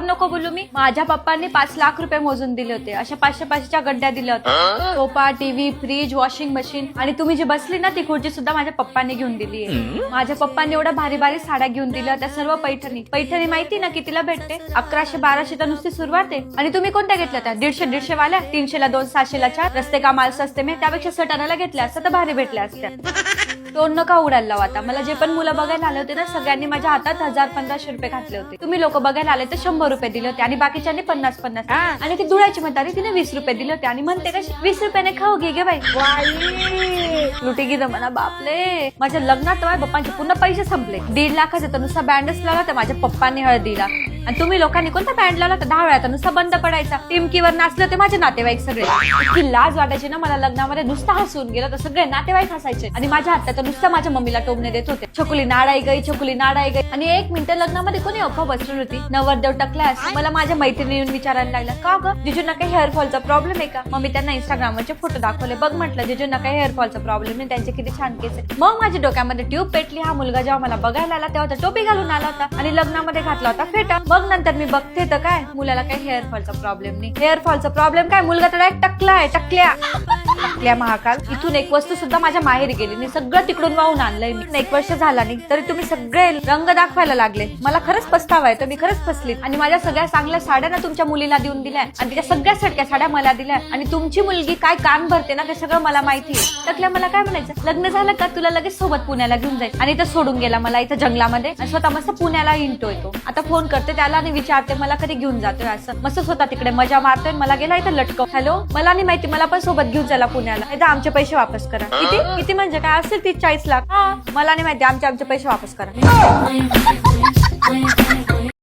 पण नको बोलू मी. माझ्या पप्पांनी 5 लाख रुपये मोजून दिले होते. अशा 500-500च्या गड्ड्या दिल्या होत्या. Sofa, TV, fridge, washing machine आणि तुम्ही जी बसली ना ती खुर्ची सुद्धा माझ्या पप्पांनी घेऊन दिली आहे. माझ्या पप्पांनी एवढ्या भारी भारी साड्या घेऊन दिल्या होत्या, सर्व पैठणी माहिती ना कितीला भेटते? 1100-1200 तर नुसती सुरुवात आहे. आणि तुम्ही कोणत्या घेतल्या त्या? 150-150 वाल्या, 300ला 2, 700ला 4. रस्ते का माल सस्ते में, त्यापेक्षा सटाणाला घेतल्या असत्या तर भारी भेटल्या असत्या. तोंड नका उडायला लावा आता. मला जे पण मुलं बघायला आले होते ना सगळ्यांनी माझ्या हातात 1000-1500 रुपये घातले होते. तुम्ही लोक बघायला आले तर 100 रुपये दिले होते आणि बाकीच्यांनी 50-50. आणि ती धुळाची म्हातारी तिने 20 रुपये दिले होते आणि म्हणते कशी 20 रुपयाने खाऊ घे गे बाई. लुटी गी म्हणा बापले. माझ्या लग्नात माझ्या पप्पांचे पूर्ण पैसे संपले. 1.5 लाखाचा तर नुसता बँडच लावला तर माझ्या पप्पांनी हळदीला. आणि तुम्ही लोकांनी कोणता बँड लावला तर 10 वेळा नुसता बंद पडायचा. टिमकीवर नाचले होते माझे नातेवाईक सगळे. इतकी लाज वाटायची ना मला लग्नामध्ये. नुसता हसून गेलं तर सगळे नातेवाईक हसायचे आणि माझ्या हातात तर नुसतं माझ्या मम्मीला टोमणे देत होते. छकुली नाडाई गई, छकुली नाडाई गई. आणि 1 मिनिट लग्नामध्ये कोणी अफवा बसली होती नवरदेव टकला. मला माझ्या मैत्रिणी येऊन विचारायला लागला का ग जिजूंना काही हेअरफॉलचा प्रॉब्लेम आहे का? मग मी त्यांना इंस्टाग्रामवरचे फोटो दाखवले. बघ म्हटलं जिजूंना काही हेअरफॉलचा प्रॉब्लेम नाही, त्यांचे किती छान केस आहे. मग माझ्या डोक्यामध्ये ट्यूब पेटली. हा मुलगा जेव्हा मला बघायला आला तेव्हा तर टोपी घालून आला होता आणि लग्नामध्ये घातला होता फेटा. मग नंतर मी बघते तर काय मुलाला काही हेअरफॉलचा प्रॉब्लेम नाही. हेअरफॉलचा प्रॉब्लेम काय, मुलगा तर डायरेक्ट टकला आहे. टकल्या महाकाल. इथून एक वस्तू सुद्धा माझ्या माहेरी गेली नाही, सगळं तिकडून वाहून आणलंय मी. 1 वर्ष झाला नाही तरी तुम्ही सगळे रंग दाखवायला लागले. मला खरंच पस्तावा आहे, तर मी खरंच फसली. आणि माझ्या सगळ्या चांगल्या साड्या ना तुमच्या मुलीला देऊन दिल्या आणि तिच्या सगळ्या सटक्या साड्या मला दिल्या. आणि तुमची मुलगी काय कान भरते ना ते सगळं मला माहिती आहे. टकल्या मला काय म्हणायचं, लग्न झालं का तुला लगेच सोबत पुण्याला घेऊन जाईल. आणि इथं सोडून गेला मला इथं जंगलामध्ये आणि स्वतः मस्त पुण्याला हिंडतोय तो. आता फोन करते त्याला आणि विचारते मला कधी घेऊन जातोय असं. मस्त स्वतः तिकडे मजा मारतोय, मला गेला इथं लटकव. हॅलो, मला नाही माहिती, मला पण सोबत घेऊन चला पुण्याला. एकदा आमचे पैसे वापस करा. किती म्हणजे काय असेल 30-40 लाख. मला नाही माहिती, आमचे पैसे वापस करा.